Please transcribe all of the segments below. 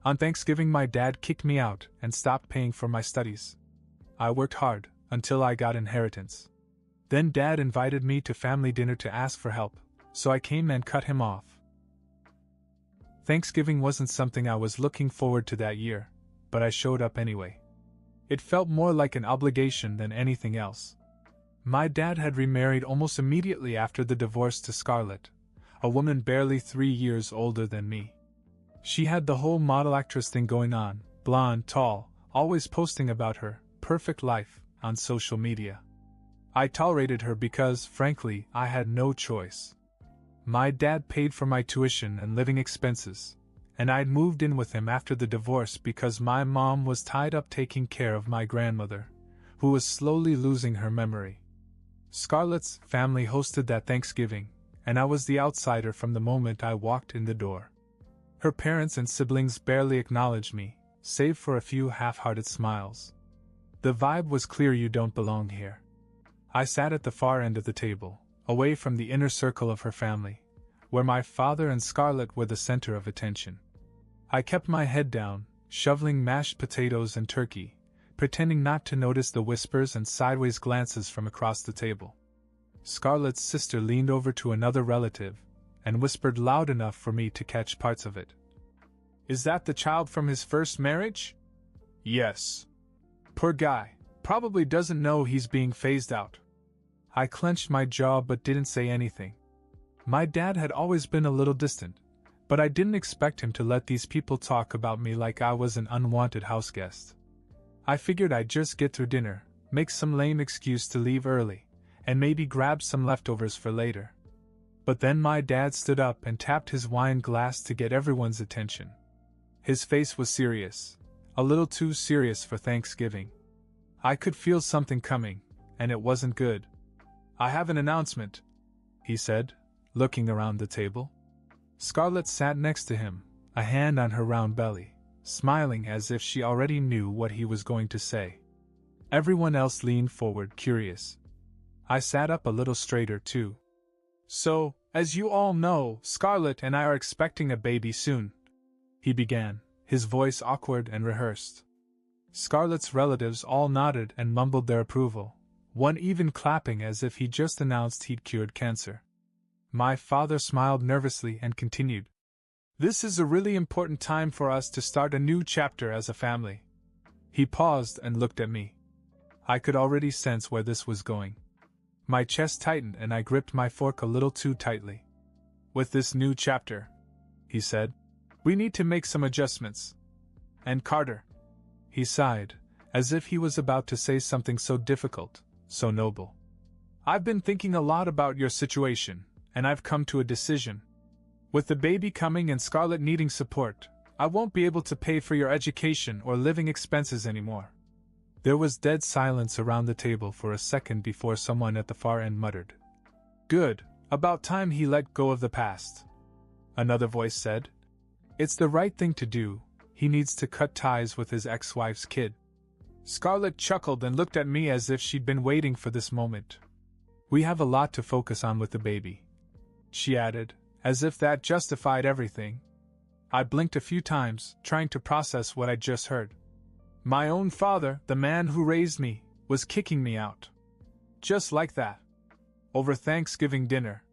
On Thanksgiving, my dad kicked me out and stopped paying for my studies. I worked hard until I got inheritance. Then Dad invited me to family dinner to ask for help, so I came and cut him off. Thanksgiving wasn't something I was looking forward to that year, but I showed up anyway. It felt more like an obligation than anything else. My dad had remarried almost immediately after the divorce to Scarlett, a woman barely 3 years older than me. She had the whole model actress thing going on, blonde, tall, always posting about her perfect life on social media. I tolerated her because, frankly, I had no choice. My dad paid for my tuition and living expenses, and I'd moved in with him after the divorce because my mom was tied up taking care of my grandmother, who was slowly losing her memory. Scarlett's family hosted that Thanksgiving, and I was the outsider from the moment I walked in the door. Her parents and siblings barely acknowledged me, save for a few half-hearted smiles. The vibe was clear: you don't belong here. I sat at the far end of the table, away from the inner circle of her family, where my father and Scarlett were the center of attention. I kept my head down, shoveling mashed potatoes and turkey, pretending not to notice the whispers and sideways glances from across the table. Scarlett's sister leaned over to another relative and whispered loud enough for me to catch parts of it. "Is that the child from his first marriage?" "Yes." "Poor guy, probably doesn't know he's being phased out." I clenched my jaw but didn't say anything. My dad had always been a little distant, but I didn't expect him to let these people talk about me like I was an unwanted houseguest. I figured I'd just get through dinner, make some lame excuse to leave early, and maybe grab some leftovers for later. But then my dad stood up and tapped his wine glass to get everyone's attention. His face was serious, a little too serious for Thanksgiving. I could feel something coming, and it wasn't good. "I have an announcement," he said, looking around the table. Scarlett sat next to him, a hand on her round belly, smiling as if she already knew what he was going to say. Everyone else leaned forward, curious. I sat up a little straighter, too. "So, as you all know, Scarlett and I are expecting a baby soon," he began, his voice awkward and rehearsed. Scarlett's relatives all nodded and mumbled their approval, one even clapping as if he just announced he'd cured cancer. My father smiled nervously and continued, "This is a really important time for us to start a new chapter as a family." He paused and looked at me. I could already sense where this was going. My chest tightened and I gripped my fork a little too tightly. "With this new chapter," he said, "we need to make some adjustments. And Carter," he sighed, as if he was about to say something so difficult, so noble, "I've been thinking a lot about your situation, and I've come to a decision. With the baby coming and Scarlett needing support, I won't be able to pay for your education or living expenses anymore." There was dead silence around the table for a second before someone at the far end muttered, "Good, about time he let go of the past." Another voice said, "It's the right thing to do, he needs to cut ties with his ex-wife's kid." Scarlett chuckled and looked at me as if she'd been waiting for this moment. "We have a lot to focus on with the baby," she added, as if that justified everything. I blinked a few times, trying to process what I'd just heard. My own father, the man who raised me, was kicking me out. Just like that. Over Thanksgiving dinner.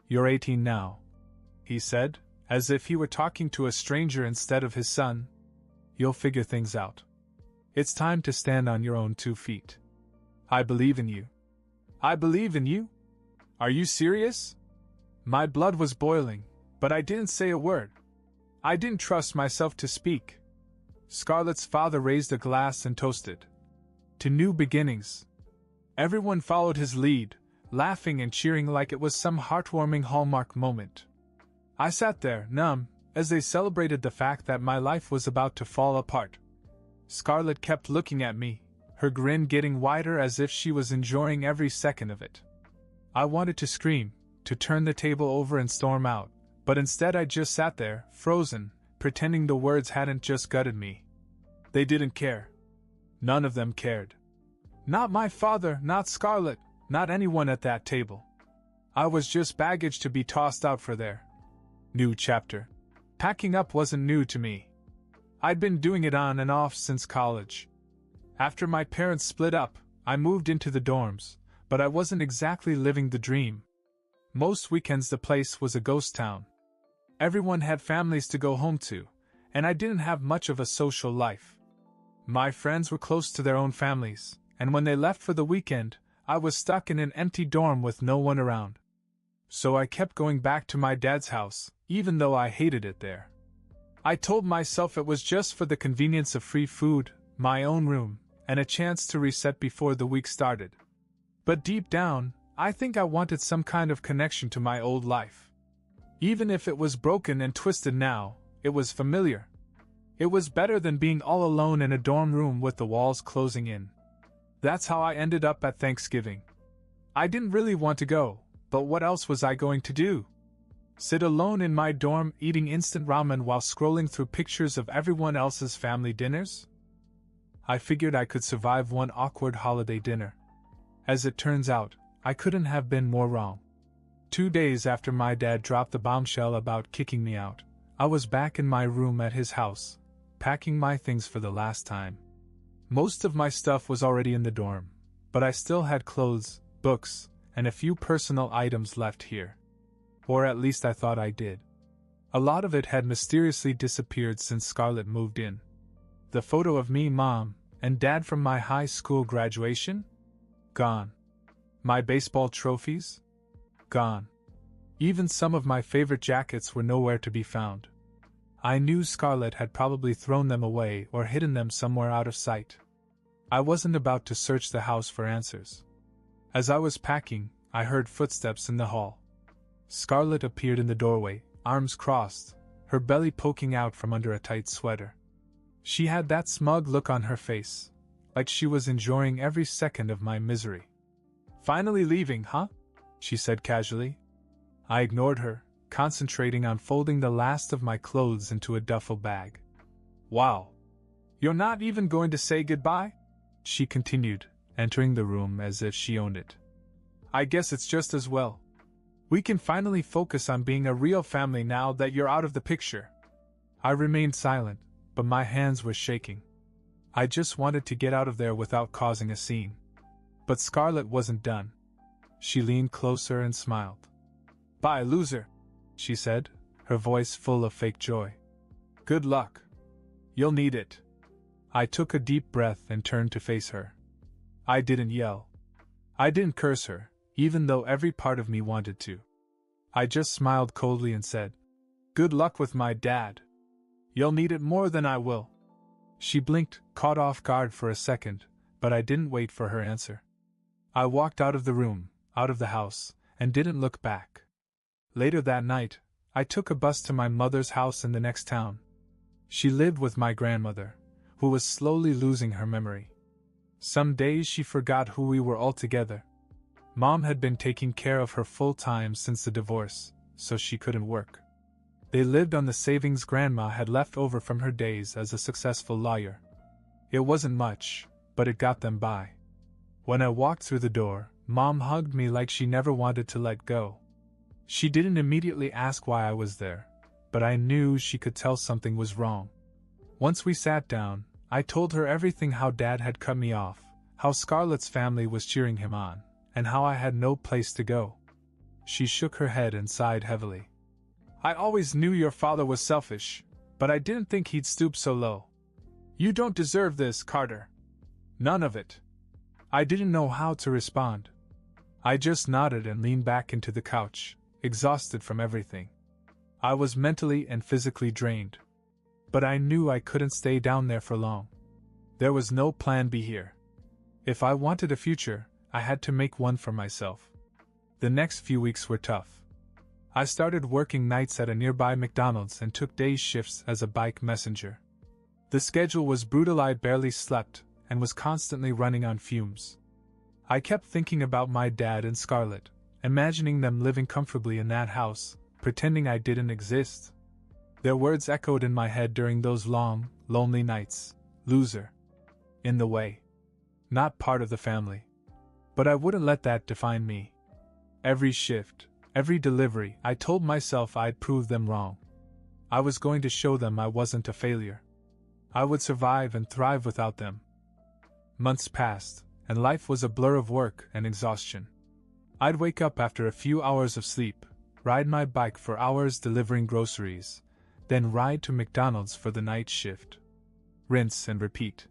"You're 18 now," he said, as if he were talking to a stranger instead of his son. "You'll figure things out. It's time to stand on your own 2 feet. I believe in you." "I believe in you? Are you serious?" My blood was boiling, but I didn't say a word. I didn't trust myself to speak. Scarlett's father raised a glass and toasted. "To new beginnings." Everyone followed his lead, laughing and cheering like it was some heartwarming Hallmark moment. I sat there, numb, as they celebrated the fact that my life was about to fall apart. Scarlett kept looking at me, her grin getting wider as if she was enjoying every second of it. I wanted to scream, to turn the table over and storm out, but instead I just sat there, frozen, pretending the words hadn't just gutted me. They didn't care. None of them cared. Not my father, not Scarlett, not anyone at that table. I was just baggage to be tossed out for their new chapter. Packing up wasn't new to me. I'd been doing it on and off since college. After my parents split up, I moved into the dorms, but I wasn't exactly living the dream. Most weekends the place was a ghost town. Everyone had families to go home to, and I didn't have much of a social life. My friends were close to their own families, and when they left for the weekend, I was stuck in an empty dorm with no one around. So I kept going back to my dad's house, even though I hated it there. I told myself it was just for the convenience of free food, my own room, and a chance to reset before the week started. But deep down, I think I wanted some kind of connection to my old life. Even if it was broken and twisted now, it was familiar. It was better than being all alone in a dorm room with the walls closing in. That's how I ended up at Thanksgiving. I didn't really want to go, but what else was I going to do? Sit alone in my dorm eating instant ramen while scrolling through pictures of everyone else's family dinners? I figured I could survive one awkward holiday dinner. As it turns out, I couldn't have been more wrong. 2 days after my dad dropped the bombshell about kicking me out, I was back in my room at his house, packing my things for the last time. Most of my stuff was already in the dorm, but I still had clothes, books, and a few personal items left here. Or at least I thought I did. A lot of it had mysteriously disappeared since Scarlett moved in. The photo of me, Mom, and Dad from my high school graduation? Gone. My baseball trophies? Gone. Even some of my favorite jackets were nowhere to be found. I knew Scarlett had probably thrown them away or hidden them somewhere out of sight. I wasn't about to search the house for answers. As I was packing, I heard footsteps in the hall. Scarlett appeared in the doorway, arms crossed, her belly poking out from under a tight sweater. She had that smug look on her face, like she was enjoying every second of my misery. "Finally leaving, huh?" she said casually. I ignored her, concentrating on folding the last of my clothes into a duffel bag. "Wow. You're not even going to say goodbye?" she continued, entering the room as if she owned it. "I guess it's just as well. We can finally focus on being a real family now that you're out of the picture." I remained silent, but my hands were shaking. I just wanted to get out of there without causing a scene. But Scarlett wasn't done. She leaned closer and smiled. "Bye, loser," she said, her voice full of fake joy. "Good luck. You'll need it." I took a deep breath and turned to face her. I didn't yell. I didn't curse her, even though every part of me wanted to. I just smiled coldly and said, "Good luck with my dad. You'll need it more than I will." She blinked, caught off guard for a second, but I didn't wait for her answer. I walked out of the room, out of the house, and didn't look back. Later that night, I took a bus to my mother's house in the next town. She lived with my grandmother, who was slowly losing her memory. Some days she forgot who we were altogether. Mom had been taking care of her full-time since the divorce, so she couldn't work. They lived on the savings Grandma had left over from her days as a successful lawyer. It wasn't much, but it got them by. When I walked through the door, Mom hugged me like she never wanted to let go. She didn't immediately ask why I was there, but I knew she could tell something was wrong. Once we sat down, I told her everything: how Dad had cut me off, how Scarlett's family was cheering him on, and how I had no place to go. She shook her head and sighed heavily. "I always knew your father was selfish, but I didn't think he'd stoop so low. You don't deserve this, Carter. None of it." I didn't know how to respond. I just nodded and leaned back into the couch, exhausted from everything. I was mentally and physically drained. But I knew I couldn't stay down there for long. There was no plan B here. If I wanted a future, I had to make one for myself. The next few weeks were tough. I started working nights at a nearby McDonald's and took day shifts as a bike messenger. The schedule was brutal. I barely slept and was constantly running on fumes. I kept thinking about my dad and Scarlett, imagining them living comfortably in that house, pretending I didn't exist. Their words echoed in my head during those long, lonely nights. Loser. In the way. Not part of the family. But I wouldn't let that define me. Every shift, every delivery, I told myself I'd prove them wrong. I was going to show them I wasn't a failure. I would survive and thrive without them. Months passed, and life was a blur of work and exhaustion. I'd wake up after a few hours of sleep, ride my bike for hours delivering groceries, then ride to McDonald's for the night shift. Rinse and repeat.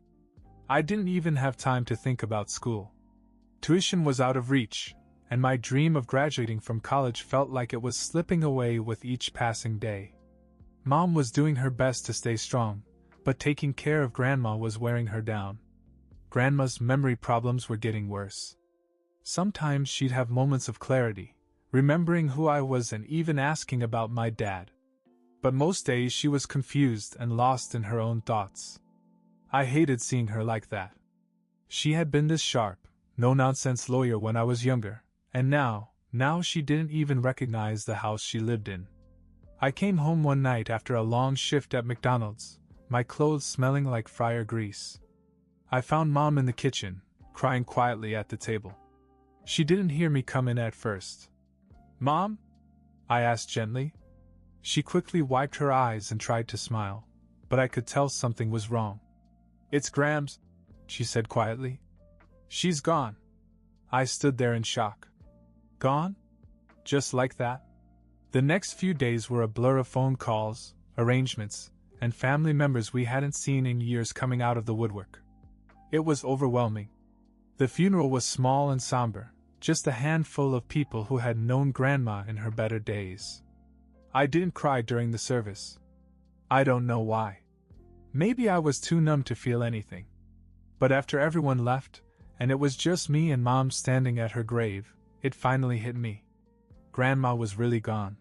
I didn't even have time to think about school. Tuition was out of reach, and my dream of graduating from college felt like it was slipping away with each passing day. Mom was doing her best to stay strong, but taking care of Grandma was wearing her down. Grandma's memory problems were getting worse. Sometimes she'd have moments of clarity, remembering who I was and even asking about my dad. But most days she was confused and lost in her own thoughts. I hated seeing her like that. She had been this sharp, no-nonsense lawyer when I was younger, and now she didn't even recognize the house she lived in. I came home one night after a long shift at McDonald's, my clothes smelling like fryer grease. I found Mom in the kitchen, crying quietly at the table. She didn't hear me come in at first. "Mom?" I asked gently. She quickly wiped her eyes and tried to smile, but I could tell something was wrong. "It's Grams," she said quietly. "She's gone." I stood there in shock. Gone? Just like that? The next few days were a blur of phone calls, arrangements, and family members we hadn't seen in years coming out of the woodwork. It was overwhelming. The funeral was small and somber, just a handful of people who had known Grandma in her better days. I didn't cry during the service. I don't know why. Maybe I was too numb to feel anything. But after everyone left, and it was just me and Mom standing at her grave, it finally hit me. Grandma was really gone.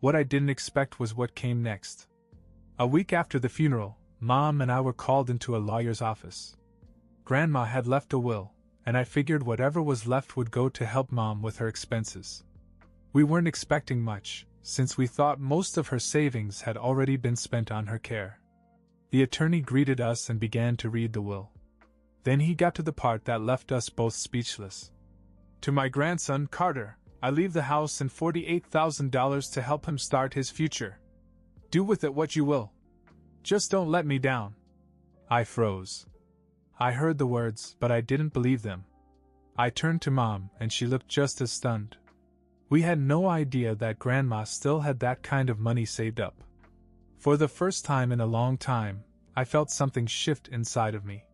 What I didn't expect was what came next. A week after the funeral, Mom and I were called into a lawyer's office. Grandma had left a will, and I figured whatever was left would go to help Mom with her expenses. We weren't expecting much, since we thought most of her savings had already been spent on her care. The attorney greeted us and began to read the will. Then he got to the part that left us both speechless. "To my grandson, Carter, I leave the house and $48,000 to help him start his future. Do with it what you will. Just don't let me down." I froze. I heard the words, but I didn't believe them. I turned to Mom, and she looked just as stunned. We had no idea that Grandma still had that kind of money saved up. For the first time in a long time, I felt something shift inside of me.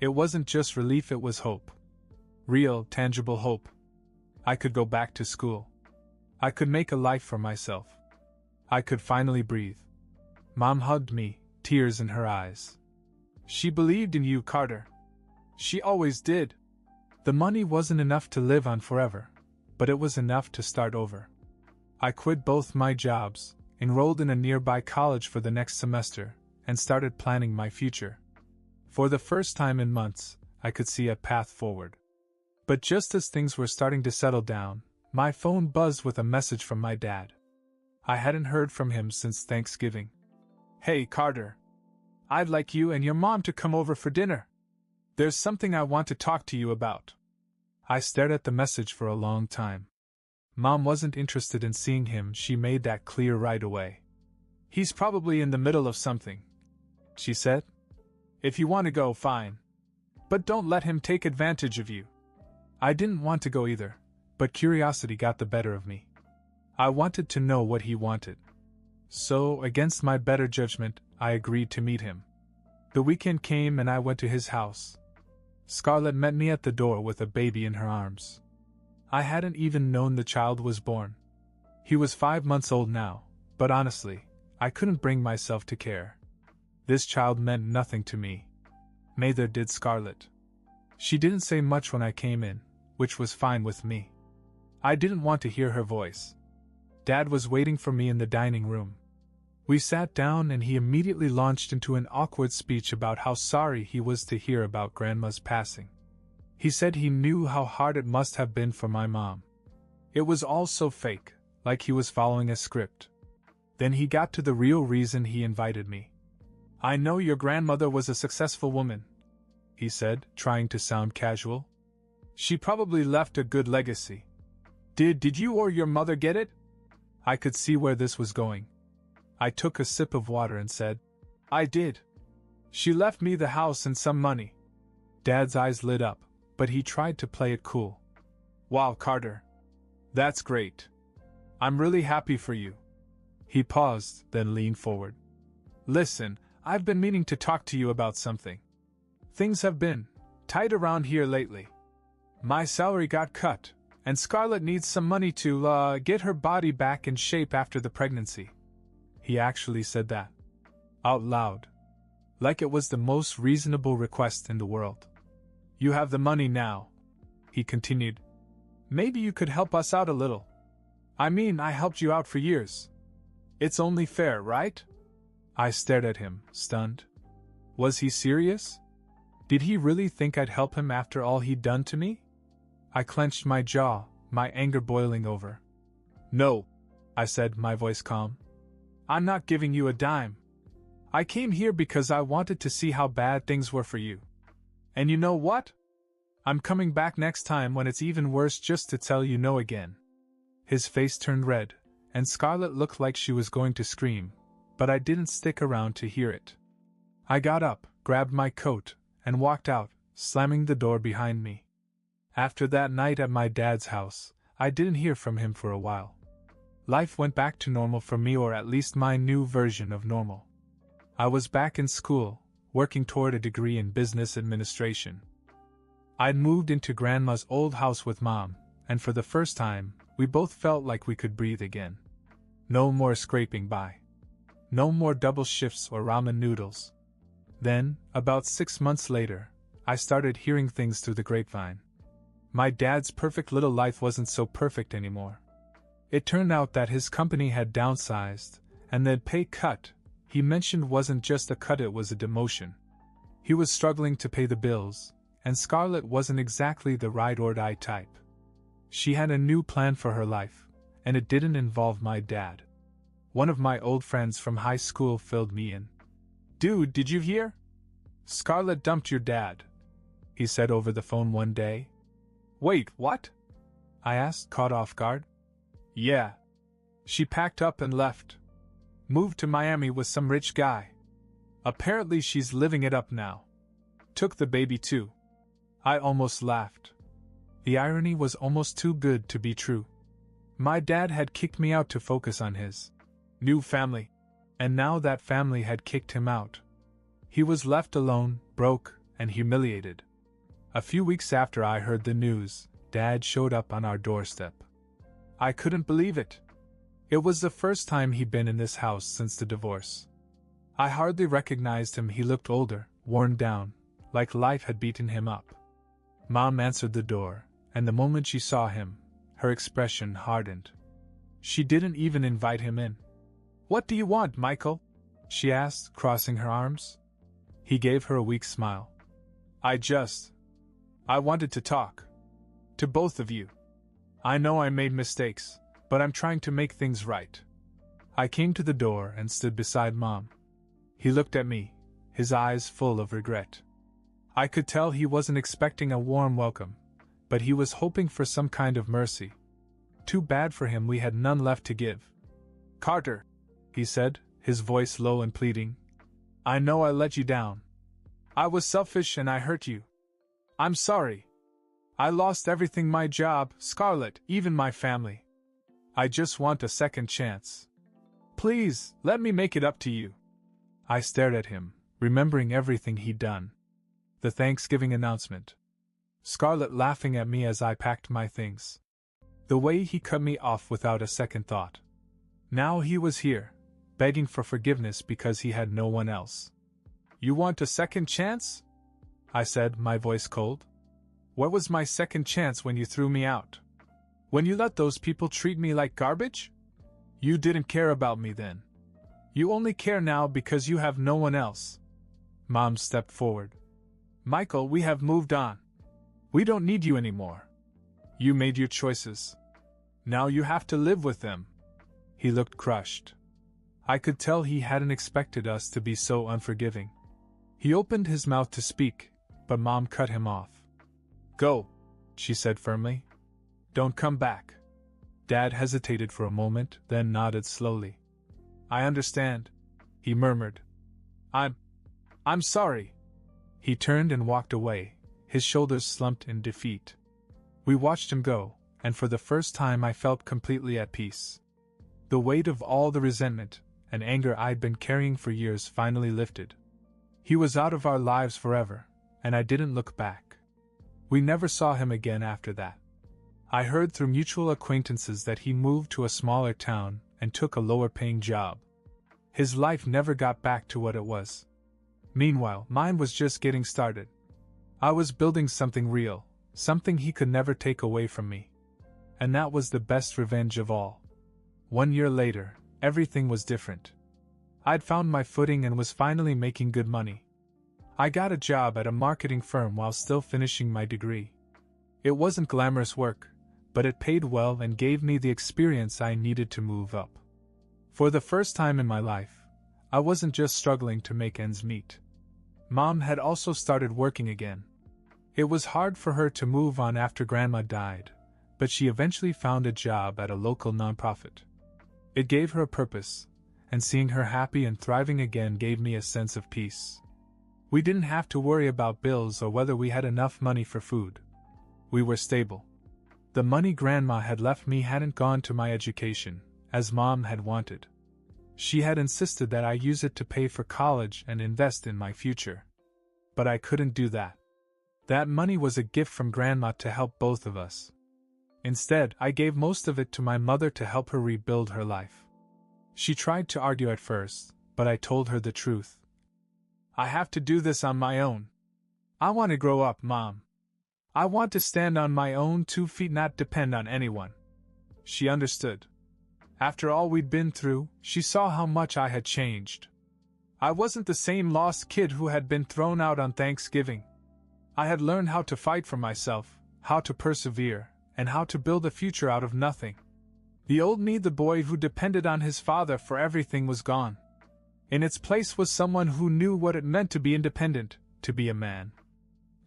It wasn't just relief, it was hope. Real, tangible hope. I could go back to school. I could make a life for myself. I could finally breathe. Mom hugged me, tears in her eyes. "She believed in you, Carter. She always did." The money wasn't enough to live on forever, but it was enough to start over. I quit both my jobs, enrolled in a nearby college for the next semester, and started planning my future. For the first time in months, I could see a path forward. But just as things were starting to settle down, my phone buzzed with a message from my dad. I hadn't heard from him since Thanksgiving. "Hey, Carter. I'd like you and your mom to come over for dinner. There's something I want to talk to you about." I stared at the message for a long time. Mom wasn't interested in seeing him, she made that clear right away. "He's probably in the middle of something," she said. "If you want to go, fine. But don't let him take advantage of you." I didn't want to go either, but curiosity got the better of me. I wanted to know what he wanted. So, against my better judgment, I agreed to meet him. The weekend came and I went to his house. Scarlett met me at the door with a baby in her arms. I hadn't even known the child was born. He was 5 months old now, but honestly, I couldn't bring myself to care. This child meant nothing to me. Neither did Scarlett. She didn't say much when I came in, which was fine with me. I didn't want to hear her voice. Dad was waiting for me in the dining room. We sat down and he immediately launched into an awkward speech about how sorry he was to hear about Grandma's passing. He said he knew how hard it must have been for my mom. It was all so fake, like he was following a script. Then he got to the real reason he invited me. "I know your grandmother was a successful woman," he said, trying to sound casual. "She probably left a good legacy. Did you or your mother get it?" I could see where this was going. I took a sip of water and said, "I did. She left me the house and some money. Dad's eyes lit up, but he tried to play it cool. Wow, Carter. That's great. I'm really happy for you. He paused, then leaned forward. Listen, I've been meaning to talk to you about something. Things have been tight around here lately. My salary got cut, and Scarlett needs some money to, get her body back in shape after the pregnancy. He actually said that. Out loud. Like it was the most reasonable request in the world. You have the money now, he continued. Maybe you could help us out a little. I mean, I helped you out for years. It's only fair, right? I stared at him, stunned. Was he serious? Did he really think I'd help him after all he'd done to me? I clenched my jaw, my anger boiling over. No, I said, my voice calm. I'm not giving you a dime. I came here because I wanted to see how bad things were for you. And you know what? I'm coming back next time when it's even worse just to tell you no again. His face turned red, and Scarlett looked like she was going to scream, but I didn't stick around to hear it. I got up, grabbed my coat, and walked out, slamming the door behind me. After that night at my dad's house, I didn't hear from him for a while. Life went back to normal for me, or at least my new version of normal. I was back in school, working toward a degree in business administration. I'd moved into Grandma's old house with Mom, and for the first time, we both felt like we could breathe again. No more scraping by. No more double shifts or ramen noodles. Then, about 6 months later, I started hearing things through the grapevine. My dad's perfect little life wasn't so perfect anymore. It turned out that his company had downsized, and the pay cut he mentioned wasn't just a cut, it was a demotion. He was struggling to pay the bills, and Scarlett wasn't exactly the ride-or-die type. She had a new plan for her life, and it didn't involve my dad. One of my old friends from high school filled me in. Dude, did you hear? Scarlett dumped your dad, he said over the phone one day. Wait, what? I asked, caught off guard. Yeah. She packed up and left. Moved to Miami with some rich guy. Apparently she's living it up now. Took the baby too. I almost laughed. The irony was almost too good to be true. My dad had kicked me out to focus on his new family, and now that family had kicked him out. He was left alone, broke, and humiliated. A few weeks after I heard the news, Dad showed up on our doorstep. I couldn't believe it. It was the first time he'd been in this house since the divorce. I hardly recognized him. He looked older, worn down, like life had beaten him up. Mom answered the door, and the moment she saw him, her expression hardened. She didn't even invite him in. What do you want, Michael? She asked, crossing her arms. He gave her a weak smile. I wanted to talk. To both of you. I know I made mistakes, but I'm trying to make things right. I came to the door and stood beside Mom. He looked at me, his eyes full of regret. I could tell he wasn't expecting a warm welcome, but he was hoping for some kind of mercy. Too bad for him we had none left to give. Carter, he said, his voice low and pleading. I know I let you down. I was selfish and I hurt you. I'm sorry. I lost everything, my job, Scarlett, even my family. I just want a second chance. Please, let me make it up to you. I stared at him, remembering everything he'd done. The Thanksgiving announcement. Scarlett laughing at me as I packed my things. The way he cut me off without a second thought. Now he was here, begging for forgiveness because he had no one else. You want a second chance? I said, my voice cold. What was my second chance when you threw me out? When you let those people treat me like garbage? You didn't care about me then. You only care now because you have no one else. Mom stepped forward. Michael, we have moved on. We don't need you anymore. You made your choices. Now you have to live with them. He looked crushed. I could tell he hadn't expected us to be so unforgiving. He opened his mouth to speak, but Mom cut him off. Go, she said firmly. Don't come back. Dad hesitated for a moment, then nodded slowly. I understand, he murmured. I'm I'm sorry." He turned and walked away, his shoulders slumped in defeat. We watched him go, and for the first time I felt completely at peace. The weight of all the resentment and anger I'd been carrying for years finally lifted. He was out of our lives forever, and I didn't look back. We never saw him again after that. I heard through mutual acquaintances that he moved to a smaller town and took a lower-paying job. His life never got back to what it was. Meanwhile, mine was just getting started. I was building something real, something he could never take away from me. And that was the best revenge of all. 1 year later, everything was different. I'd found my footing and was finally making good money. I got a job at a marketing firm while still finishing my degree. It wasn't glamorous work, but it paid well and gave me the experience I needed to move up. For the first time in my life, I wasn't just struggling to make ends meet. Mom had also started working again. It was hard for her to move on after Grandma died, but she eventually found a job at a local nonprofit. It gave her a purpose, and seeing her happy and thriving again gave me a sense of peace. We didn't have to worry about bills or whether we had enough money for food. We were stable. The money Grandma had left me hadn't gone to my education, as Mom had wanted. She had insisted that I use it to pay for college and invest in my future. But I couldn't do that. That money was a gift from Grandma to help both of us. Instead, I gave most of it to my mother to help her rebuild her life. She tried to argue at first, but I told her the truth. "I have to do this on my own. I want to grow up, Mom. I want to stand on my own 2 feet, not depend on anyone." She understood. After all we'd been through, she saw how much I had changed. I wasn't the same lost kid who had been thrown out on Thanksgiving. I had learned how to fight for myself, how to persevere, and how to build a future out of nothing. The old me, the boy who depended on his father for everything, was gone. In its place was someone who knew what it meant to be independent, to be a man.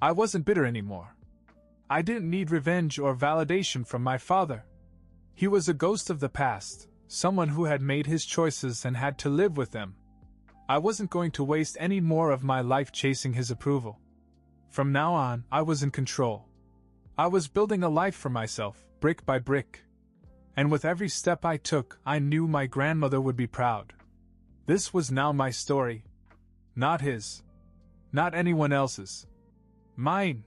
I wasn't bitter anymore. I didn't need revenge or validation from my father. He was a ghost of the past, someone who had made his choices and had to live with them. I wasn't going to waste any more of my life chasing his approval. From now on, I was in control. I was building a life for myself, brick by brick. And with every step I took, I knew my grandmother would be proud. This was now my story. Not his. Not anyone else's. Mine.